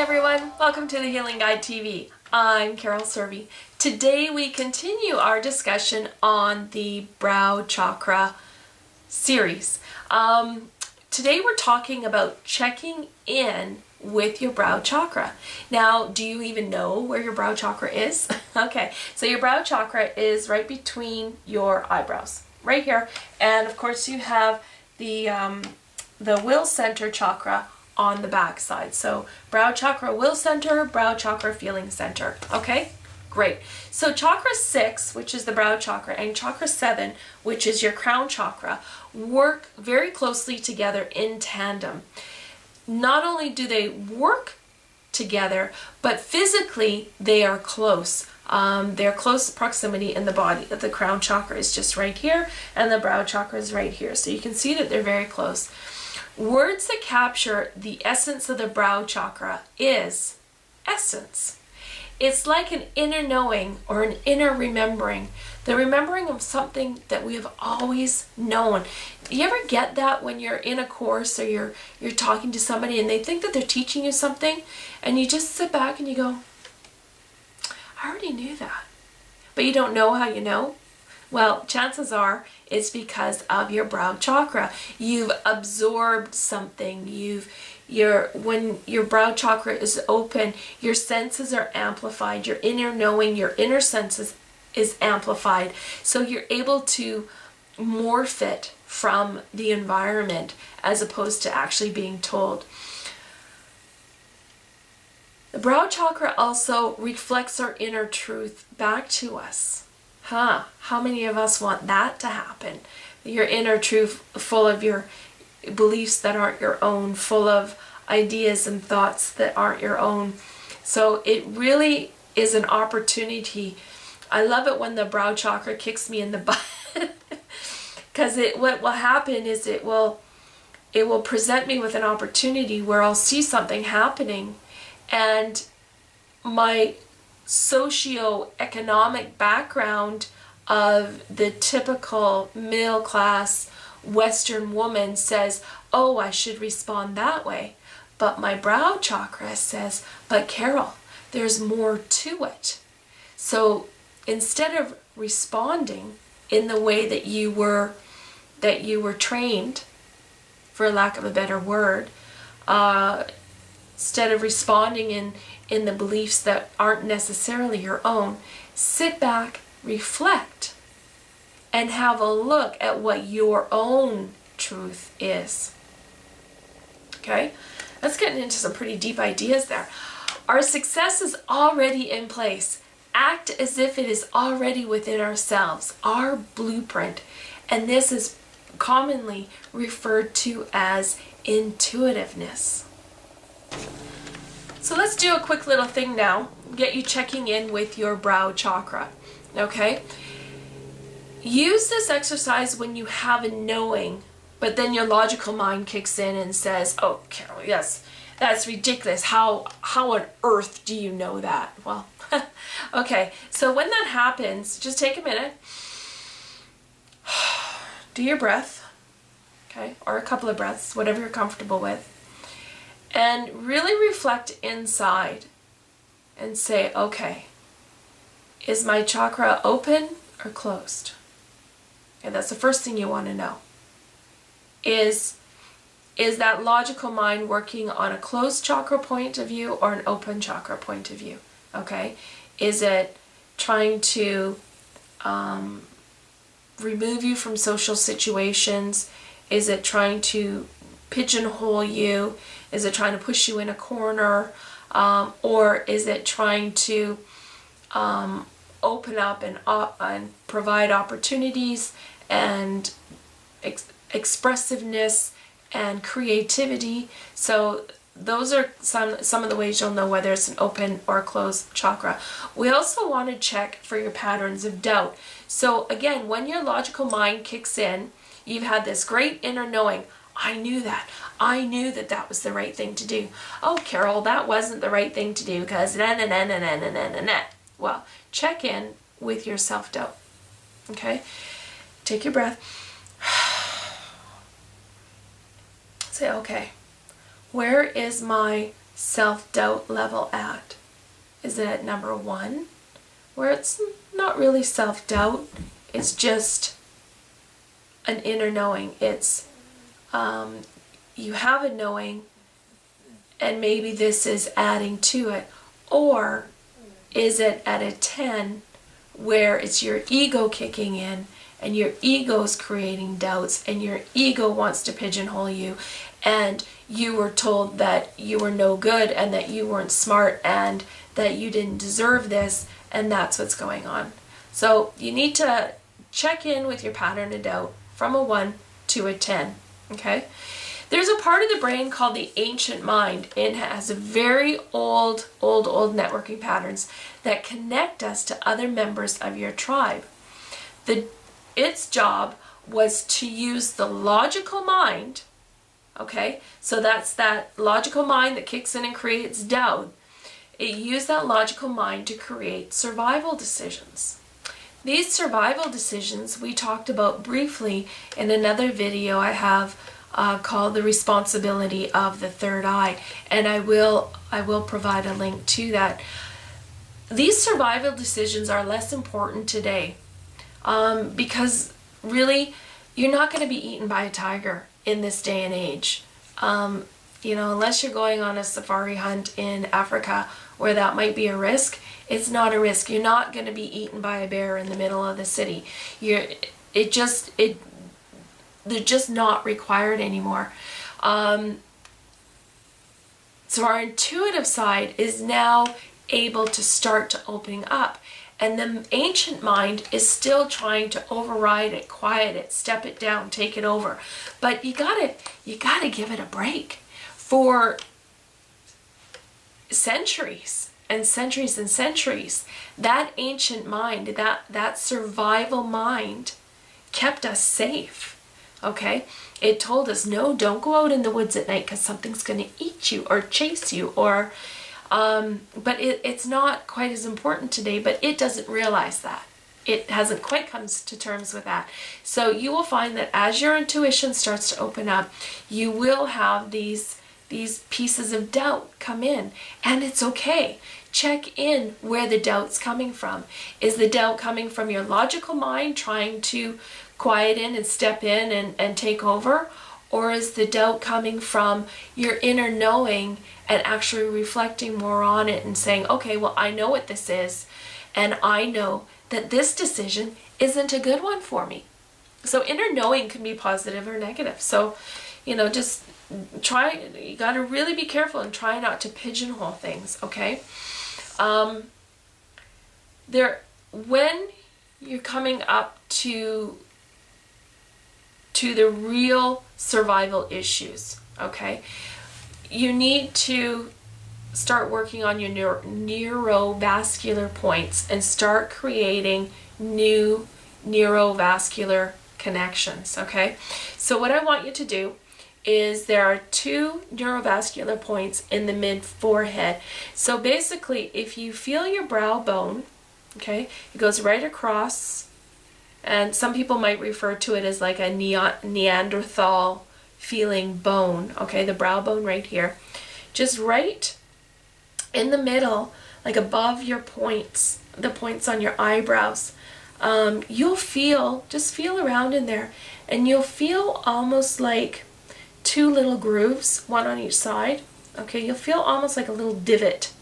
everyone, welcome to the Healing Guide TV. I'm Carol Serby. Today we continue our discussion on the brow chakra series. Today we're talking about checking in with your brow chakra. Now, do you even know where your brow chakra is? Okay, so your brow chakra is right between your eyebrows, right here. And of course you have the will center chakra on the back side. So brow chakra, will center, brow chakra, feeling center. Okay, great. So chakra 6, which is the brow chakra, and chakra 7, which is your crown chakra, work very closely together in tandem. Not only do they work together, but physically they are close. They're close proximity in the body. The crown chakra is just right here, and the brow chakra is right here. So you can see that they're very close. Words that capture the essence of the brow chakra is essence. It's like an inner knowing or an inner remembering. The remembering of something that we have always known. You ever get that when you're in a course or you're talking to somebody and they think that they're teaching you something and you just sit back and you go, I already knew that. But you don't know how you know? Well, chances are it's because of your brow chakra. You've absorbed something. When your brow chakra is open, your senses are amplified. Your inner knowing, your inner senses is amplified. So you're able to morph it from the environment as opposed to actually being told. The brow chakra also reflects our inner truth back to us. How many of us want that to happen? Your inner truth full of your beliefs that aren't your own, full of ideas and thoughts that aren't your own. So it really is an opportunity. I love it when the brow chakra kicks me in the butt. Because what will happen is it will present me with an opportunity where I'll see something happening, and my socio-economic background of the typical middle-class Western woman says, oh, I should respond that way. But my brow chakra says, but Carol, there's more to it. So instead of responding in the way that you were trained, for lack of a better word, instead of responding in the beliefs that aren't necessarily your own, sit back, reflect, and have a look at what your own truth is. Okay? Let's get into some pretty deep ideas there. Our success is already in place. Act as if it is already within ourselves, our blueprint. And this is commonly referred to as intuitiveness. So let's do a quick little thing now, get you checking in with your brow chakra, okay? Use this exercise when you have a knowing, but then your logical mind kicks in and says, oh, Carol, yes, that's ridiculous. How on earth do you know that? Well, okay, so when that happens, just take a minute, do your breath, okay, or a couple of breaths, whatever you're comfortable with. And really reflect inside and say, okay, is my chakra open or closed? And that's the first thing you want to know. Is that logical mind working on a closed chakra point of view or an open chakra point of view? Okay? Is it trying to remove you from social situations? Is it trying to pigeonhole you? Is it trying to push you in a corner? Or is it trying to open up and provide opportunities and expressiveness and creativity? So those are some of the ways you'll know whether it's an open or closed chakra. We also want to check for your patterns of doubt. So again, when your logical mind kicks in, you've had this great inner knowing, I knew that. I knew that that was the right thing to do. Oh, Carol, that wasn't the right thing to do because na. Well, check in with your self-doubt. Okay? Take your breath. Say, okay, where is my self-doubt level at? Is it at number 1, where it's not really self-doubt, it's just an inner knowing? It's you have a knowing, and maybe this is adding to it. Or is it at a 10, where it's your ego kicking in, and your ego's creating doubts, and your ego wants to pigeonhole you, and you were told that you were no good, and that you weren't smart, and that you didn't deserve this, and that's what's going on. So you need to check in with your pattern of doubt from a 1 to a 10, okay? There's a part of the brain called the ancient mind. It has a very old networking patterns that connect us to other members of your tribe. Its job was to use the logical mind, okay? So that's that logical mind that kicks in and creates doubt. It used that logical mind to create survival decisions. These survival decisions we talked about briefly in another video I have called The Responsibility of the Third Eye, and I will provide a link to that. These survival decisions are less important today because really you're not going to be eaten by a tiger in this day and age. Unless you're going on a safari hunt in Africa where that might be a risk, it's not a risk. You're not going to be eaten by a bear in the middle of the city. They're just not required anymore. So our intuitive side is now able to start to opening up. And the ancient mind is still trying to override it, quiet it, step it down, take it over. But you gotta give it a break. For centuries and centuries and centuries, that ancient mind, that survival mind kept us safe. Okay, it told us, no, don't go out in the woods at night because something's going to eat you or chase you, or but it's not quite as important today, but it doesn't realize that. It hasn't quite come to terms with that. So you will find that as your intuition starts to open up, you will have these pieces of doubt come in, and it's okay. Check in where the doubt's coming from. Is the doubt coming from your logical mind trying to quiet in and step in and take over? Or is the doubt coming from your inner knowing and actually reflecting more on it and saying, okay, well, I know what this is, and I know that this decision isn't a good one for me. So inner knowing can be positive or negative. So, just you got to really be careful and try not to pigeonhole things, okay? When you're coming up to the real survival issues, okay, you need to start working on your neurovascular points and start creating new neurovascular connections, okay? So what I want you to do is there are 2 neurovascular points in the mid-forehead. So basically, if you feel your brow bone, okay, it goes right across, and some people might refer to it as like a Neanderthal feeling bone, okay, the brow bone right here. Just right in the middle, like above your points, the points on your eyebrows, you'll just feel around in there, and you'll feel almost like 2 little grooves, one on each side. Okay, you'll feel almost like a little divot.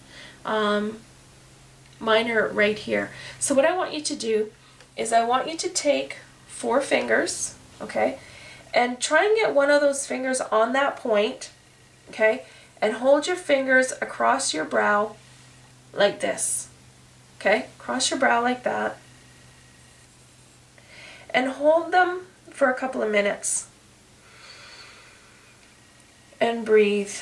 Mine are right here. So what I want you to do is I want you to take 4 fingers, okay, and try and get one of those fingers on that point, okay, and hold your fingers across your brow like this, okay, across your brow like that, and hold them for a couple of minutes. And breathe.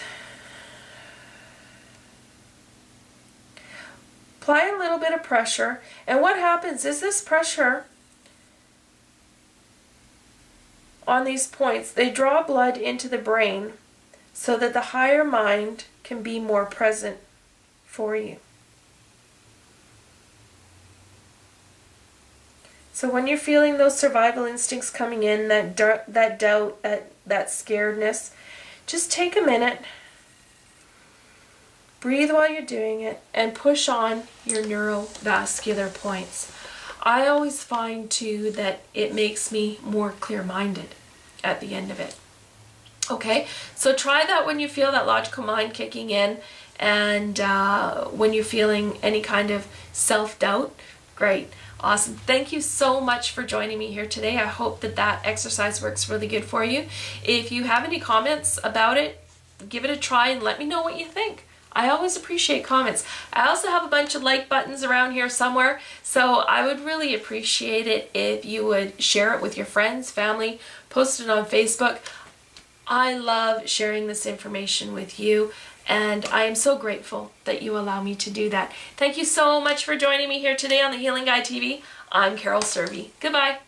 Apply a little bit of pressure, and what happens is this pressure on these points, they draw blood into the brain so that the higher mind can be more present for you. So when you're feeling those survival instincts coming in, that doubt, that scaredness, just take a minute breathe while you're doing it, and push on your neurovascular points. I always find too that it makes me more clear-minded at the end of it. Okay, so try that when you feel that logical mind kicking in, and when you're feeling any kind of self-doubt. Great. Awesome. Thank you so much for joining me here today. I hope that that exercise works really good for you. If you have any comments about it, give it a try and let me know what you think. I always appreciate comments. I also have a bunch of like buttons around here somewhere, so I would really appreciate it if you would share it with your friends, family, post it on Facebook. I love sharing this information with you, and I am so grateful that you allow me to do that. Thank you so much for joining me here today on the Healing Guide TV. I'm Carol Serby. Goodbye.